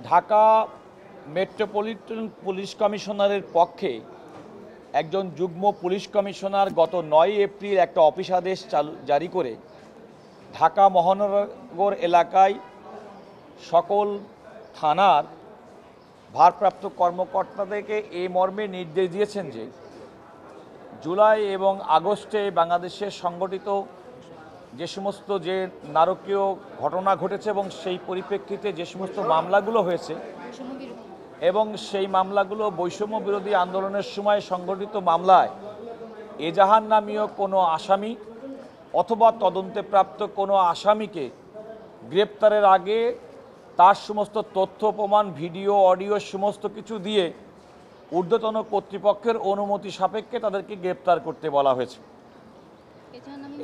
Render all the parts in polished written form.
Dhaka metropolitan police কমিশনারের পক্ষে একজন যুগ্ম পুলিশ কমিশনার গত ৯ এপ্রিল একটা অফিস আদেশ জারি করে ঢাকা মহানগর এলাকায় সকল থানার ভারপ্রাপ্ত কর্মকর্তাদেরকে এই মর্মে নির্দেশ দিয়েছেন যে জুলাই এবং আগস্টে বাংলাদেশের সংগঠিত যে সমস্ত নারকীয় ঘটনা ঘটেছে এবং সেই পরিপ্রেক্ষিতে যে সমস্ত মামলাগুলো হয়েছে এবং সেই মামলাগুলো বৈষম্য বিরোধী আন্দোলনের সময় সংগঠিত মামলায় এজাহার নামীয় কোনো আসামি অথবা তদন্তে প্রাপ্ত কোনো আসামিকে গ্রেপ্তারের আগে তার সমস্ত তথ্য প্রমাণ ভিডিও অডিও সমস্ত কিছু দিয়ে ঊর্ধ্বতন কর্তৃপক্ষের অনুমতি সাপেক্ষে তাদেরকে গ্রেপ্তার করতে বলা হয়েছে।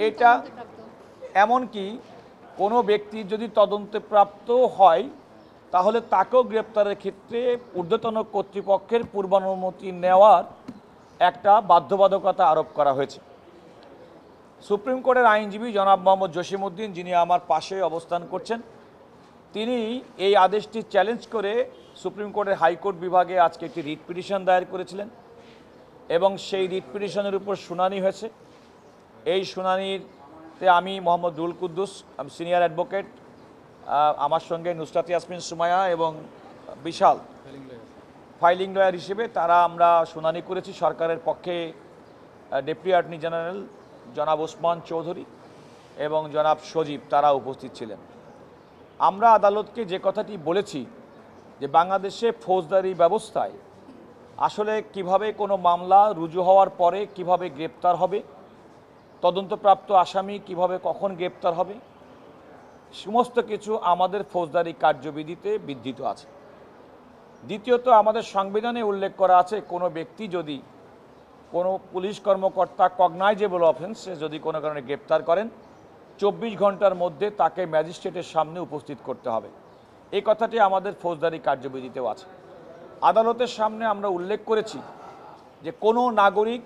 এটা এমনকি কোনো ব্যক্তি যদি তদন্তে প্রাপ্ত হয় তাহলে তাকেও গ্রেপ্তারের ক্ষেত্রে ঊর্ধ্বতন কর্তৃপক্ষের পূর্বানুমতি নেওয়ার একটা বাধ্যবাধকতা আরোপ করা হয়েছে। সুপ্রিম কোর্টের আইনজীবী জনাব মোহাম্মদ জসিমউদ্দিন, যিনি আমার পাশে অবস্থান করছেন, তিনি এই আদেশটি চ্যালেঞ্জ করে সুপ্রিম কোর্টের হাইকোর্ট বিভাগে আজকে একটি রিট পিটিশন দায়ের করেছিলেন এবং সেই রিট পিটিশনের উপর শুনানি হয়েছে। এই শুনানিতে আমি মোহাম্মদ রুহুল কুদ্দুস, আমি সিনিয়র অ্যাডভোকেট, আমার সঙ্গে নুসরাত ইয়াসমিন সুমাইয়া এবং বিশাল ফাইলিং লয়ার হিসেবে আমরা শুনানি করেছি। সরকারের পক্ষে ডেপুটি অ্যাটর্নি জেনারেল জনাব ওসমান চৌধুরী এবং জনাব সজীব তারা উপস্থিত ছিলেন। আমরা আদালতকে যে কথাটি বলেছি যে বাংলাদেশে ফৌজদারি ব্যবস্থায় আসলে কিভাবে কোনো মামলা রুজু হওয়ার পরে কিভাবে গ্রেপ্তার হবে, তদন্তপ্রাপ্ত আসামি কিভাবে কখন গ্রেপ্তার হবে, সমস্ত কিছু আমাদের ফৌজদারি কার্যবিধিতে বিধৃত আছে। দ্বিতীয়ত, আমাদের সংবিধানে উল্লেখ করা আছে কোনো ব্যক্তি যদি কোনো পুলিশ কর্মকর্তা কগনাইজেবল অফেন্সে যদি কোনো কারণে গ্রেপ্তার করেন 24 ঘন্টার মধ্যে তাকে ম্যাজিস্ট্রেটের সামনে উপস্থিত করতে হবে। এই কথাটি আমাদের ফৌজদারি কার্যবিধিতেও আছে। আদালতের সামনে আমরা উল্লেখ করেছি যে কোনো নাগরিক,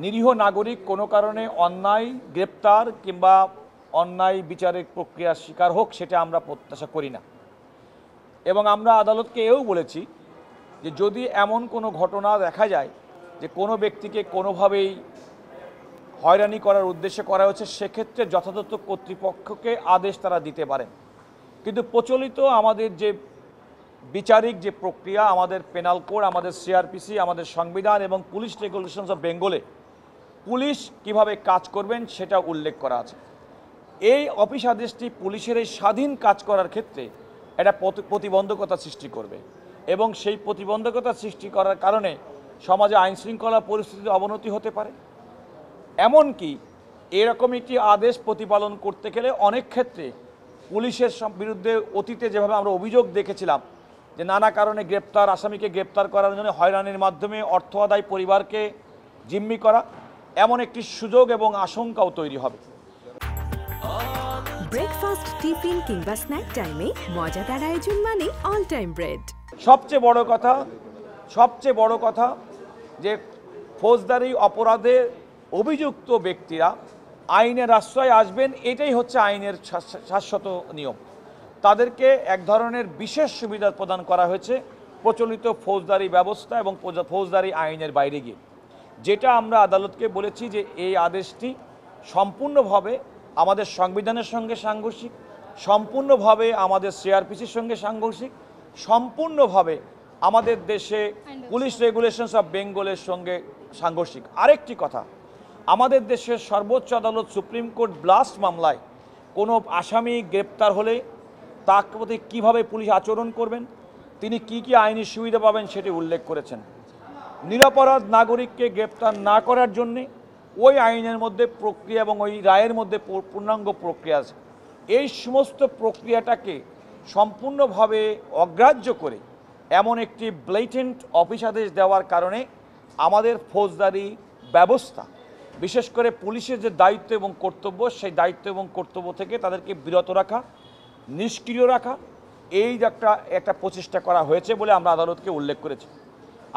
নিরীহ নাগরিক কোনো কারণে অন্যায় গ্রেপ্তার কিংবা অন্যায় বিচারিক প্রক্রিয়ার শিকার হোক সেটা আমরা প্রত্যাশা করি না। এবং আমরা আদালতকে এও বলেছি যে যদি এমন কোনো ঘটনা দেখা যায় যে কোনো ব্যক্তিকে কোনোভাবেই হয়রানি করার উদ্দেশ্যে করা হয়েছে, সেক্ষেত্রে যথাযথ কর্তৃপক্ষকে আদেশ তারা দিতে পারেন। কিন্তু প্রচলিত আমাদের যে বিচারিক যে প্রক্রিয়া, আমাদের পেনাল কোড, আমাদের সিআরপিসি, আমাদের সংবিধান এবং পুলিশ রেগুলেশনস অফ বেঙ্গলে পুলিশ কিভাবে কাজ করবেন সেটা উল্লেখ করা আছে। এই অফিস আদেশটি পুলিশের এই স্বাধীন কাজ করার ক্ষেত্রে একটা প্রতিবন্ধকতা সৃষ্টি করবে এবং সেই প্রতিবন্ধকতা সৃষ্টি করার কারণে সমাজে আইনশৃঙ্খলা পরিস্থিতির অবনতি হতে পারে। এমনকি এরকম একটি আদেশ প্রতিপালন করতে গেলে অনেক ক্ষেত্রে পুলিশের বিরুদ্ধে অতীতে যেভাবে আমরা অভিযোগ দেখেছিলাম যে নানা কারণে আসামিকে গ্রেপ্তার করার জন্য হয়রানির মাধ্যমে অর্থ আদায় পরিবারকে জিম্মি করা, এমন একটি সুযোগ এবং আশঙ্কাও তৈরি হবে। ব্রেকফাস্ট, টিফিন কিংবা স্ন্যাক টাইমে মজাদার আয়োজন মানে অল টাইম ব্রেড। সবচেয়ে বড় কথা যে ফৌজদারি অপরাধে অভিযুক্ত ব্যক্তিরা আইনের আশ্রয় আসবেন, এটাই হচ্ছে আইনের শাশ্বত নিয়ম। তাদেরকে এক ধরনের বিশেষ সুবিধা প্রদান করা হয়েছে প্রচলিত ফৌজদারি ব্যবস্থা এবং ফৌজদারি আইনের বাইরে গিয়ে। যেটা আমরা আদালতকে বলেছি যে এই আদেশটি সম্পূর্ণভাবে আমাদের সংবিধানের সঙ্গে সাংঘর্ষিক, সম্পূর্ণভাবে আমাদের সিআরপিসির সঙ্গে সাংঘর্ষিক, সম্পূর্ণভাবে আমাদের দেশে পুলিশ রেগুলেশনস অফ বেঙ্গলের সঙ্গে সাংঘর্ষিক। আরেকটি কথা, আমাদের দেশের সর্বোচ্চ আদালত সুপ্রিম কোর্ট ব্লাস্ট মামলায় কোনো আসামি গ্রেপ্তার হলে তার প্রতি কীভাবে পুলিশ আচরণ করবেন, তিনি কি কি আইনি সুবিধা পাবেন সেটি উল্লেখ করেছেন। নিরপরাধ নাগরিককে গ্রেপ্তার না করার জন্যে ওই আইনের মধ্যে প্রক্রিয়া এবং ওই রায়ের মধ্যে পূর্ণাঙ্গ প্রক্রিয়া আছে। এই সমস্ত প্রক্রিয়াটাকে সম্পূর্ণভাবে অগ্রাহ্য করে এমন একটি ব্লেটেন্ট অফিস আদেশ দেওয়ার কারণে আমাদের ফৌজদারি ব্যবস্থা, বিশেষ করে পুলিশের যে দায়িত্ব এবং কর্তব্য, সেই দায়িত্ব এবং কর্তব্য থেকে তাদেরকে বিরত রাখা, নিষ্ক্রিয় রাখা, এই একটা প্রচেষ্টা করা হয়েছে বলে আমরা আদালতকে উল্লেখ করেছি।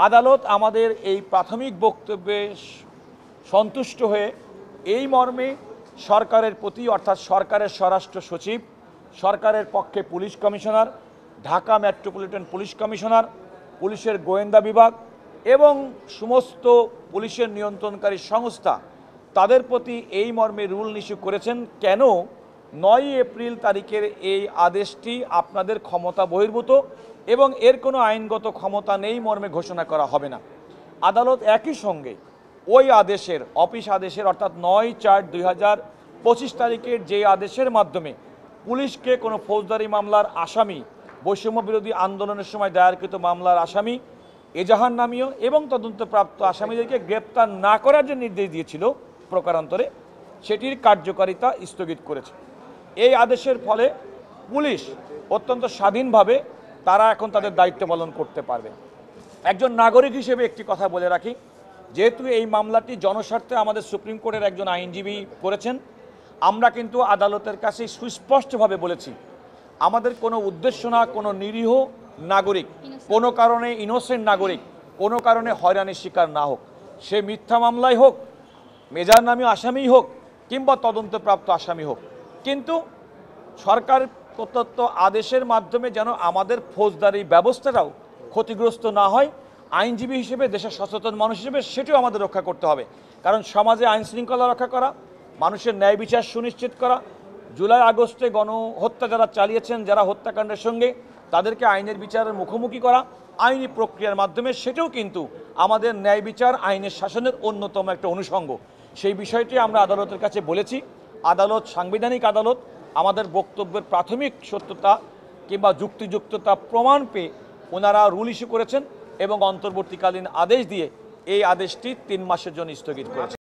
আদালত আমাদের এই প্রাথমিক বক্তব্যে সন্তুষ্ট হয়ে এই মর্মে সরকারের প্রতি, অর্থাৎ সরকারের স্বরাষ্ট্র সচিব, সরকারের পক্ষে police commissioner, Dhaka metropolitan police commissioner, পুলিশের গোয়েন্দা বিভাগ এবং সমস্ত পুলিশের নিয়ন্ত্রণকারী সংস্থা তাদের প্রতি এই মর্মে রুল ইস্যু করেছেন কেন 9 এপ্রিল তারিখের এই আদেশটি আপনাদের ক্ষমতা বহির্ভূত এবং এর কোনো আইনগত ক্ষমতা নেই মর্মে ঘোষণা করা হবে না। আদালত একই সঙ্গে ওই আদেশের অফিস আদেশের অর্থাৎ 9/4/2025 তারিখের যে আদেশের মাধ্যমে পুলিশকে কোনো ফৌজদারি মামলার আসামি, বৈষম্য বিরোধী আন্দোলনের সময় দায়েরকৃত মামলার আসামি, এজাহার নামীয় এবং তদন্তপ্রাপ্ত আসামিদেরকে গ্রেপ্তার না করার যে নির্দেশ দিয়েছিল প্রকারান্তরে, সেটির কার্যকারিতা স্থগিত করেছে। এই আদেশের ফলে পুলিশ অত্যন্ত স্বাধীনভাবে তারা এখন তাদের দায়িত্ব পালন করতে পারবে। একজন নাগরিক হিসেবে একটি কথা বলে রাখি, যেহেতু এই মামলাটি জনস্বার্থে আমাদের সুপ্রিম কোর্টের একজন আইনজীবী করেছেন, আমরা কিন্তু আদালতের কাছে সুস্পষ্টভাবে বলেছি আমাদের কোনো উদ্দেশ্য না কোনো নিরীহ নাগরিক, কোনো কারণে ইনোসেন্ট নাগরিক কোনো কারণে হয়রানির শিকার না হোক, সে মিথ্যা মামলায় হোক, মেজার নামী আসামি হোক কিংবা তদন্তপ্রাপ্ত আসামি হোক। কিন্তু সরকার প্রদত্ত আদেশের মাধ্যমে যেন আমাদের ফৌজদারি ব্যবস্থাটাও ক্ষতিগ্রস্ত না হয়, আইনজীবী হিসেবে দেশের সচেতন মানুষ হিসেবে সেটিও আমাদের রক্ষা করতে হবে। কারণ সমাজে আইন শৃঙ্খলা রক্ষা করা, মানুষের ন্যায় বিচার সুনিশ্চিত করা, জুলাই আগস্টে গণহত্যা যারা চালিয়েছেন, যারা হত্যাকাণ্ডের সঙ্গে, তাদেরকে আইনের বিচারের মুখোমুখি করা আইনি প্রক্রিয়ার মাধ্যমে, সেটাও কিন্তু আমাদের ন্যায় বিচার আইনের শাসনের অন্যতম একটা অনুষঙ্গ। সেই বিষয়টি আমরা আদালতের কাছে বলেছি। আদালত সাংবিধানিক আদালত, আমাদের বক্তব্যের প্রাথমিক সত্যতা কিংবা যুক্তিযুক্ততা প্রমাণ পেয়ে ওনারা রুল ইস্যু করেছেন এবং অন্তর্বর্তীকালীন আদেশ দিয়ে এই আদেশটি 3 মাসের জন্য স্থগিত করেছেন।